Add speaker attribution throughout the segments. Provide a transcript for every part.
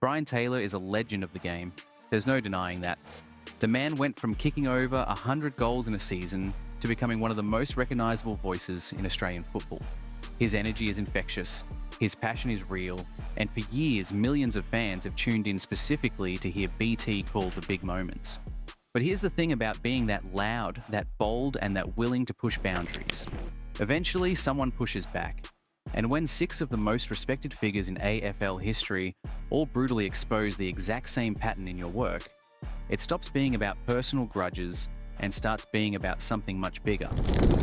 Speaker 1: Brian Taylor is a legend of the game. There's no denying that. The man went from kicking over 100 goals in a season to becoming one of the most recognisable voices in Australian football. His energy is infectious, his passion is real, and for years millions of fans have tuned in specifically to hear BT call the big moments. But here's the thing about being that loud, that bold, and that willing to push boundaries. Eventually, someone pushes back. And when 6 of the most respected figures in AFL history all brutally expose the exact same pattern in your work, it stops being about personal grudges and starts being about something much bigger.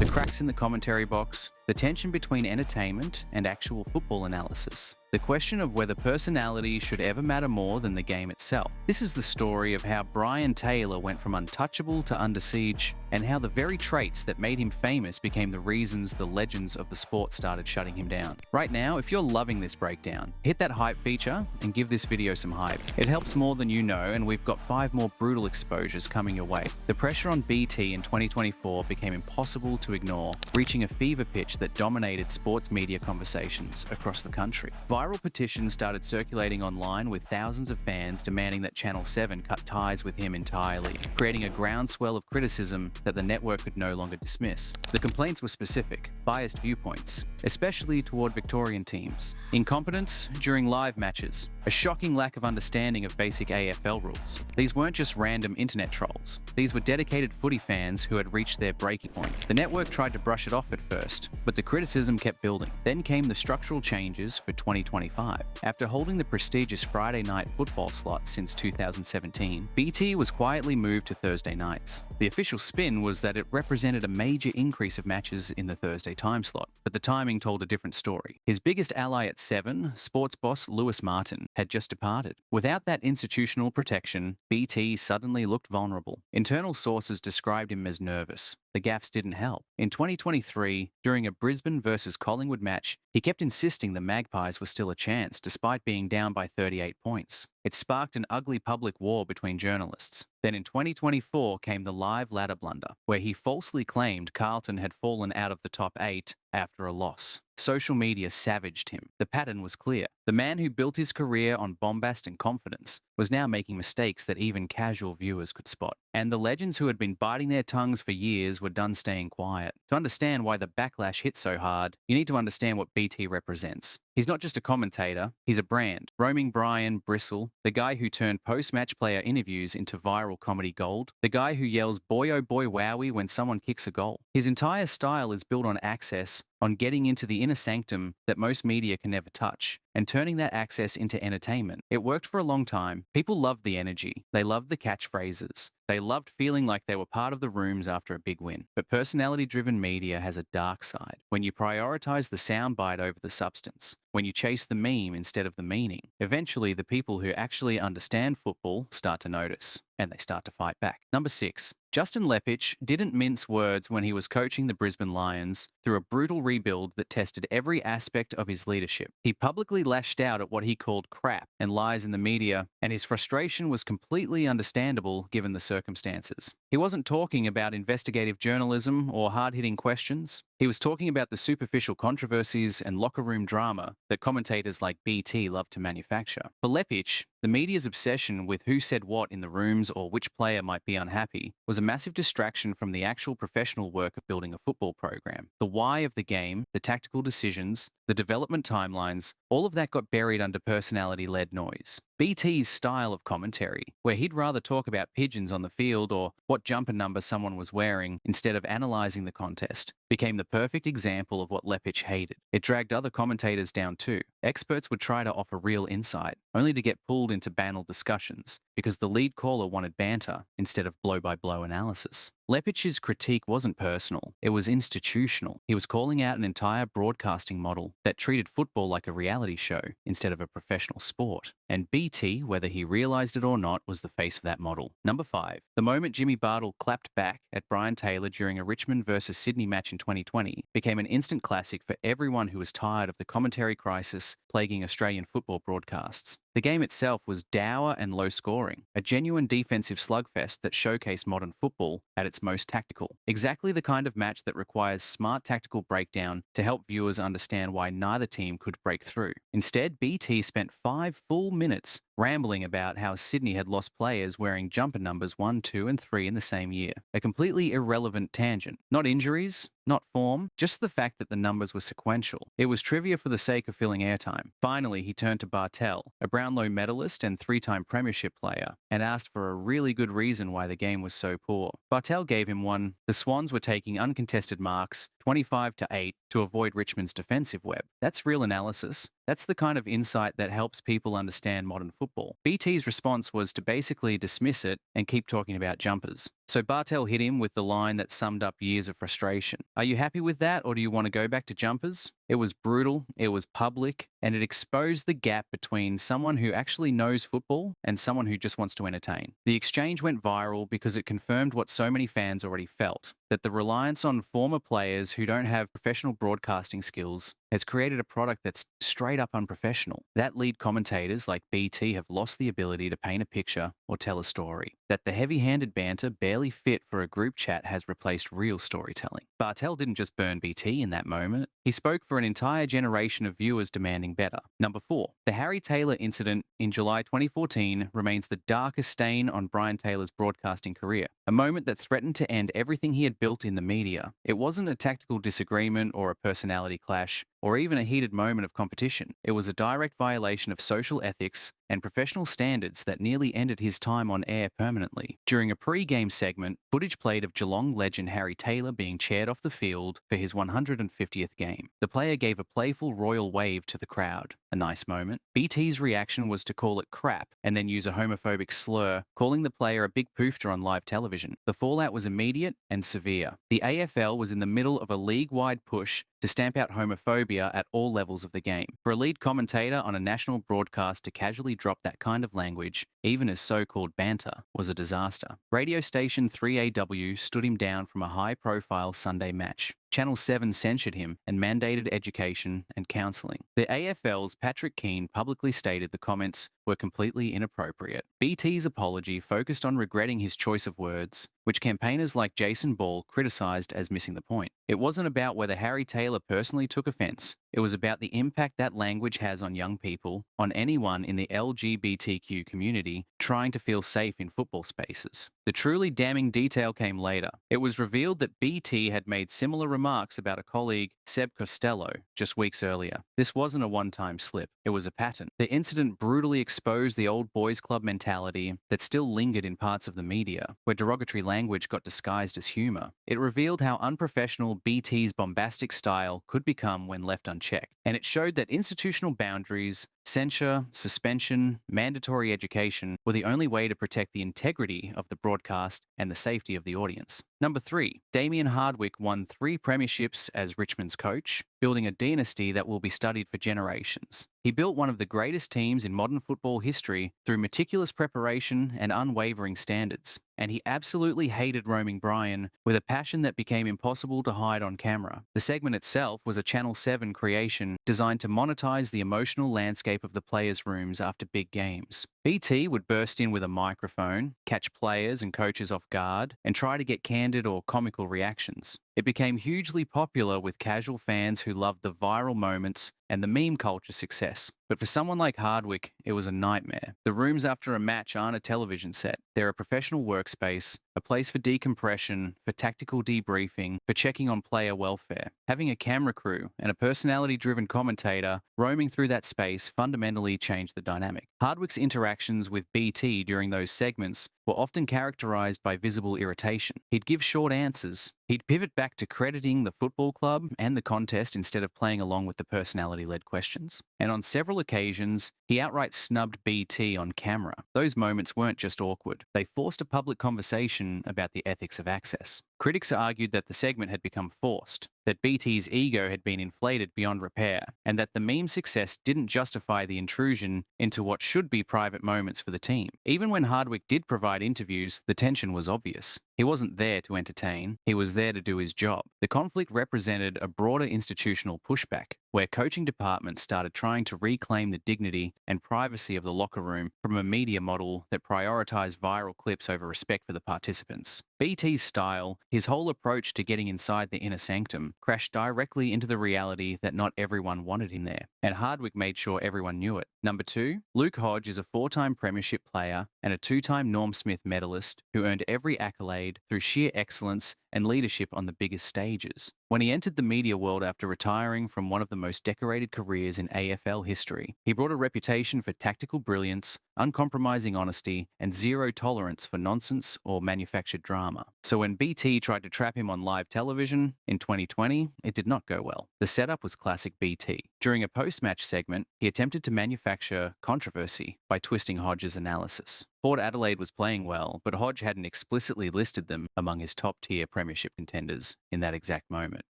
Speaker 1: The cracks in the commentary box, the tension between entertainment and actual football analysis, the question of whether personality should ever matter more than the game itself. This is the story of how Brian Taylor went from untouchable to under siege, and how the very traits that made him famous became the reasons the legends of the sport started shutting him down. Right now, if you're loving this breakdown, hit that hype feature and give this video some hype. It helps more than you know, and we've got 5 more brutal exposures coming your way. The pressure on BT in 2024 became impossible to ignore, reaching a fever pitch that dominated sports media conversations across the country. Viral petitions started circulating online with thousands of fans demanding that Channel 7 cut ties with him entirely, creating a groundswell of criticism that the network could no longer dismiss. The complaints were specific, biased viewpoints, especially toward Victorian teams, incompetence during live matches, a shocking lack of understanding of basic AFL rules. These weren't just random internet trolls. These were dedicated footy fans who had reached their breaking point. The network tried to brush it off at first, but the criticism kept building. Then came the structural changes for 2025. After holding the prestigious Friday night football slot since 2017, BT was quietly moved to Thursday nights. The official spin was that it represented a major increase of matches in the Thursday time slot, but the timing told a different story. His biggest ally at 7, sports boss Lewis Martin, had just departed. Without that institutional protection, BT suddenly looked vulnerable. Internal sources described him as nervous. The gaffes didn't help. In 2023, during a Brisbane versus Collingwood match, he kept insisting the Magpies were still a chance despite being down by 38 points. It sparked an ugly public war between journalists. Then in 2024 came the live ladder blunder, where he falsely claimed Carlton had fallen out of the top 8 after a loss. Social media savaged him. The pattern was clear. The man who built his career on bombast and confidence was now making mistakes that even casual viewers could spot. And the legends who had been biting their tongues for years were done staying quiet. To understand why the backlash hit so hard, you need to understand what BT represents. He's not just a commentator, he's a brand. Roaming Brian Bristle, the guy who turned post-match player interviews into viral comedy gold, the guy who yells boy oh boy wowie when someone kicks a goal. His entire style is built on access, on getting into the inner sanctum that most media can never touch, and turning that access into entertainment. It worked for a long time. People loved the energy. They loved the catchphrases. They loved feeling like they were part of the rooms after a big win. But personality-driven media has a dark side. When you prioritize the soundbite over the substance, when you chase the meme instead of the meaning, eventually the people who actually understand football start to notice, and they start to fight back. Number 6. Justin Leppich didn't mince words when he was coaching the Brisbane Lions through a brutal rebuild that tested every aspect of his leadership. He publicly lashed out at what he called crap and lies in the media, and his frustration was completely understandable given the circumstances. He wasn't talking about investigative journalism or hard-hitting questions. He was talking about the superficial controversies and locker room drama that commentators like BT love to manufacture. For Leppich, the media's obsession with who said what in the rooms or which player might be unhappy was a massive distraction from the actual professional work of building a football program. The why of the game, the tactical decisions, the development timelines, all of that got buried under personality-led noise. BT's style of commentary, where he'd rather talk about pigeons on the field or what jumper number someone was wearing instead of analysing the contest, became the perfect example of what Leppich hated. It dragged other commentators down too. Experts would try to offer real insight, only to get pulled into banal discussions, because the lead caller wanted banter instead of blow-by-blow analysis. Leppich's critique wasn't personal, it was institutional. He was calling out an entire broadcasting model that treated football like a reality show instead of a professional sport. And BT, whether he realised it or not, was the face of that model. Number 5. The moment Jimmy Bartle clapped back at Brian Taylor during a Richmond versus Sydney match in 2020 became an instant classic for everyone who was tired of the commentary crisis plaguing Australian football broadcasts. The game itself was dour and low scoring, a genuine defensive slugfest that showcased modern football at its most tactical. Exactly the kind of match that requires smart tactical breakdown to help viewers understand why neither team could break through. Instead, BT spent 5 full minutes rambling about how Sydney had lost players wearing jumper numbers 1, 2, and 3 in the same year. A completely irrelevant tangent. Not injuries, not form, just the fact that the numbers were sequential. It was trivia for the sake of filling airtime. Finally, he turned to Bartel, a Brownlow medalist and 3-time premiership player, and asked for a really good reason why the game was so poor. Bartel gave him one. The Swans were taking uncontested marks, 25-8, to avoid Richmond's defensive web. That's real analysis. That's the kind of insight that helps people understand modern football. BT's response was to basically dismiss it and keep talking about jumpers. So Bartel hit him with the line that summed up years of frustration. Are you happy with that, or do you want to go back to jumpers? It was brutal, it was public, and it exposed the gap between someone who actually knows football and someone who just wants to entertain. The exchange went viral because it confirmed what so many fans already felt, that the reliance on former players who don't have professional broadcasting skills has created a product that's straight up unprofessional. That lead commentators like BT have lost the ability to paint a picture or tell a story. That the heavy-handed banter barely fit for a group chat has replaced real storytelling. Bartel didn't just burn BT in that moment. He spoke for an entire generation of viewers demanding better. Number 4. The Harry Taylor incident in July 2014 remains the darkest stain on Brian Taylor's broadcasting career. A moment that threatened to end everything he had built in the media. It wasn't a tactical disagreement or a personality clash, or even a heated moment of competition. It was a direct violation of social ethics and professional standards that nearly ended his time on air permanently. During a pre-game segment, footage played of Geelong legend Harry Taylor being chaired off the field for his 150th game. The player gave a playful royal wave to the crowd. A nice moment. BT's reaction was to call it crap and then use a homophobic slur, calling the player a big poofter on live television. The fallout was immediate and severe. The AFL was in the middle of a league-wide push to stamp out homophobia at all levels of the game. For a lead commentator on a national broadcast to casually drop that kind of language, even as so-called banter, was a disaster. Radio station 3AW stood him down from a high-profile Sunday match. Channel 7 censured him and mandated education and counselling. The AFL's Patrick Keane publicly stated the comments were completely inappropriate. BT's apology focused on regretting his choice of words, which campaigners like Jason Ball criticised as missing the point. It wasn't about whether Harry Taylor personally took offence. It was about the impact that language has on young people, on anyone in the LGBTQ community trying to feel safe in football spaces. The truly damning detail came later. It was revealed that BT had made similar remarks about a colleague, Seb Costello, just weeks earlier. This wasn't a one-time slip. It was a pattern. The incident brutally exposed the old boys club mentality that still lingered in parts of the media, where derogatory language got disguised as humour. It revealed how unprofessional BT's bombastic style could become when left unchecked. And it showed that institutional boundaries, censure, suspension, mandatory education were the only way to protect the integrity of the broadcast and the safety of the audience. Number 3, Damien Hardwick won 3 premierships as Richmond's coach, building a dynasty that will be studied for generations. He built one of the greatest teams in modern football history through meticulous preparation and unwavering standards. And he absolutely hated roaming Brian with a passion that became impossible to hide on camera. The segment itself was a Channel 7 creation designed to monetize the emotional landscape of the players' rooms after big games. BT would burst in with a microphone, catch players and coaches off guard, and try to get candid or comical reactions. It became hugely popular with casual fans who loved the viral moments and the meme culture success. But for someone like Hardwick, it was a nightmare. The rooms after a match aren't a television set. They're a professional workspace, a place for decompression, for tactical debriefing, for checking on player welfare. Having a camera crew and a personality-driven commentator roaming through that space fundamentally changed the dynamic. Hardwick's interactions with BT during those segments were often characterized by visible irritation. He'd give short answers. He'd pivot back to crediting the football club and the contest instead of playing along with the personality-led questions. And on several occasions, he outright snubbed BT on camera. Those moments weren't just awkward. They forced a public conversation about the ethics of access. Critics argued that the segment had become forced, that BT's ego had been inflated beyond repair, and that the meme success didn't justify the intrusion into what should be private moments for the team. Even when Hardwick did provide interviews, the tension was obvious. He wasn't there to entertain, he was there to do his job. The conflict represented a broader institutional pushback. where coaching departments started trying to reclaim the dignity and privacy of the locker room from a media model that prioritized viral clips over respect for the participants. BT's style, his whole approach to getting inside the inner sanctum, crashed directly into the reality that not everyone wanted him there, and Hardwick made sure everyone knew it. Number 2, Luke Hodge is a 4-time premiership player and a 2-time Norm Smith medalist who earned every accolade through sheer excellence and leadership on the biggest stages. When he entered the media world after retiring from one of the most decorated careers in AFL history, he brought a reputation for tactical brilliance, uncompromising honesty, and zero tolerance for nonsense or manufactured drama. So when BT tried to trap him on live television in 2020, it did not go well. The setup was classic BT. During a post-match segment, he attempted to manufacture controversy by twisting Hodge's analysis. Port Adelaide was playing well, but Hodge hadn't explicitly listed them among his top-tier premiership contenders in that exact moment.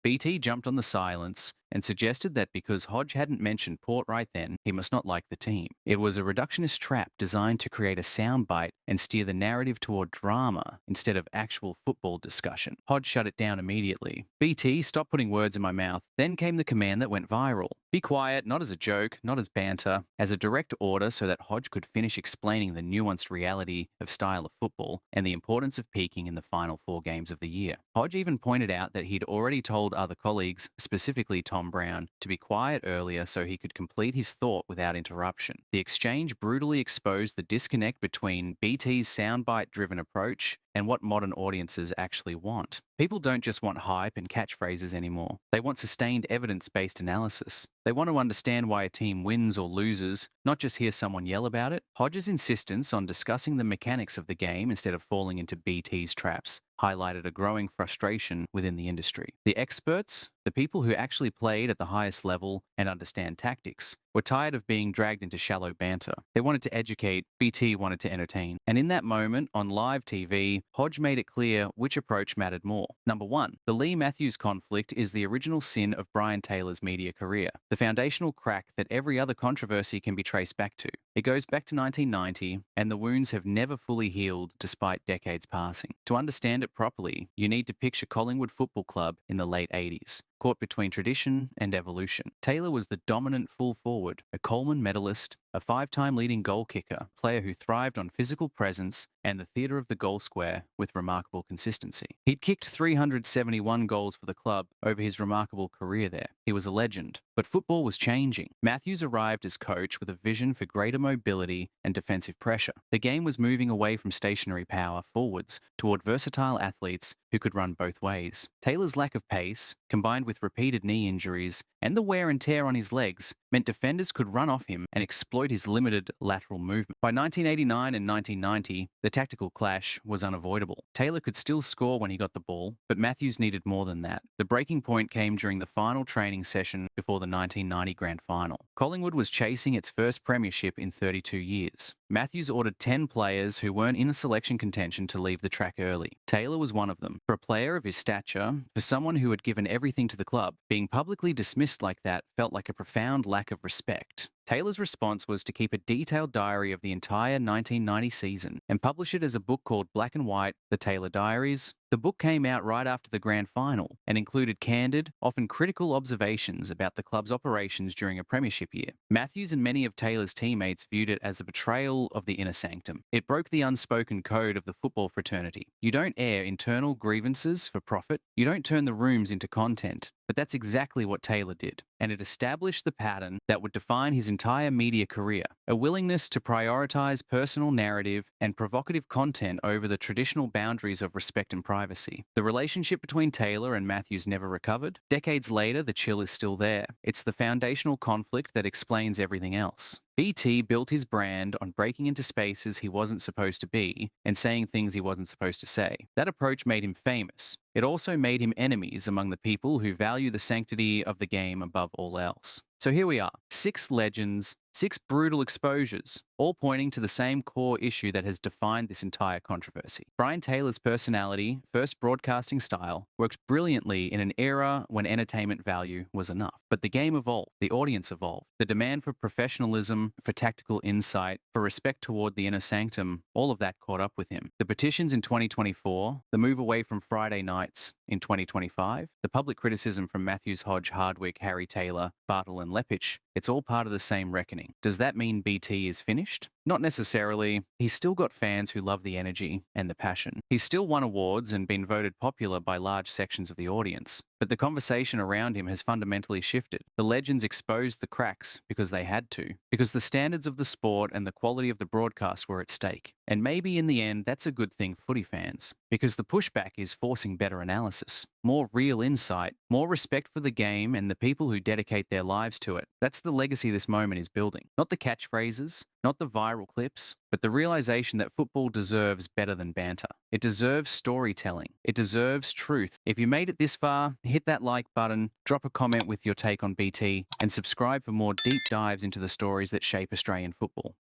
Speaker 1: BT jumped on the silence and suggested that because Hodge hadn't mentioned Port right then, he must not like the team. It was a reductionist trap designed to create a soundbite and steer the narrative toward drama instead of actual football discussion. Hodge shut it down immediately. BT, stop putting words in my mouth. Then came the command that went viral. Be quiet, not as a joke, not as banter, as a direct order so that Hodge could finish explaining the nuanced reality of style of football and the importance of peaking in the final 4 games of the year. Hodge even pointed out that he'd already told other colleagues, specifically Tom Brown, to be quiet earlier so he could complete his thought without interruption. The exchange brutally exposed the disconnect between BT's soundbite-driven approach and what modern audiences actually want. People don't just want hype and catchphrases anymore. They want sustained evidence-based analysis. They want to understand why a team wins or loses, not just hear someone yell about it. Hodge's insistence on discussing the mechanics of the game instead of falling into BT's traps highlighted a growing frustration within the industry. The experts, the people who actually played at the highest level and understand tactics, were tired of being dragged into shallow banter. They wanted to educate, BT wanted to entertain. And in that moment, on live TV, Hodge made it clear which approach mattered more. Number 1, the Lee Matthews conflict is the original sin of Brian Taylor's media career, the foundational crack that every other controversy can be traced back to. It goes back to 1990, and the wounds have never fully healed despite decades passing. To understand it properly, you need to picture Collingwood Football Club in the late 80s. Caught between tradition and evolution. Taylor was the dominant full forward, a Coleman medalist, a 5-time leading goal kicker, player who thrived on physical presence and the theatre of the goal square with remarkable consistency. He'd kicked 371 goals for the club over his remarkable career there. He was a legend. But football was changing. Matthews arrived as coach with a vision for greater mobility and defensive pressure. The game was moving away from stationary power forwards toward versatile athletes who could run both ways. Taylor's lack of pace, combined with repeated knee injuries and the wear and tear on his legs, meant defenders could run off him and exploit his limited lateral movement. By 1989 and 1990, the tactical clash was unavoidable. Taylor could still score when he got the ball, but Matthews needed more than that. The breaking point came during the final training session before the 1990 grand final. Collingwood was chasing its first premiership in 32 years. Matthews ordered 10 players who weren't in a selection contention to leave the track early. Taylor was one of them. For a player of his stature, for someone who had given everything to the club, being publicly dismissed like that felt like a profound lack of respect. Taylor's response was to keep a detailed diary of the entire 1990 season and publish it as a book called Black and White, The Taylor Diaries. The book came out right after the grand final and included candid, often critical observations about the club's operations during a premiership year. Matthews and many of Taylor's teammates viewed it as a betrayal of the inner sanctum. It broke the unspoken code of the football fraternity. You don't air internal grievances for profit. You don't turn the rooms into content. But that's exactly what Taylor did, and it established the pattern that would define his entire media career, a willingness to prioritize personal narrative and provocative content over the traditional boundaries of respect and privacy. The relationship between Taylor and Matthews never recovered. Decades later, the chill is still there. It's the foundational conflict that explains everything else. BT built his brand on breaking into spaces he wasn't supposed to be and saying things he wasn't supposed to say. That approach made him famous. It also made him enemies among the people who value the sanctity of the game above all else. So here we are, 6 legends, 6 brutal exposures, all pointing to the same core issue that has defined this entire controversy. Brian Taylor's personality, first broadcasting style, worked brilliantly in an era when entertainment value was enough. But the game evolved, the audience evolved, the demand for professionalism, for tactical insight, for respect toward the inner sanctum, all of that caught up with him. The petitions in 2024, the move away from Friday nights in 2025, the public criticism from Matthews, Hodge, Hardwick, Harry Taylor, Bartle and Lepich, it's all part of the same reckoning. Does that mean BT is finished? Not necessarily. He's still got fans who love the energy and the passion. He's still won awards and been voted popular by large sections of the audience. But the conversation around him has fundamentally shifted. The legends exposed the cracks because they had to, because the standards of the sport and the quality of the broadcast were at stake. And maybe in the end, that's a good thing for footy fans, because the pushback is forcing better analysis, more real insight, more respect for the game and the people who dedicate their lives to it. That's the legacy this moment is building. Not the catchphrases, not the viral clips, but the realization that football deserves better than banter. It deserves storytelling. It deserves truth. If you made it this far, hit that like button, drop a comment with your take on BT, and subscribe for more deep dives into the stories that shape Australian football.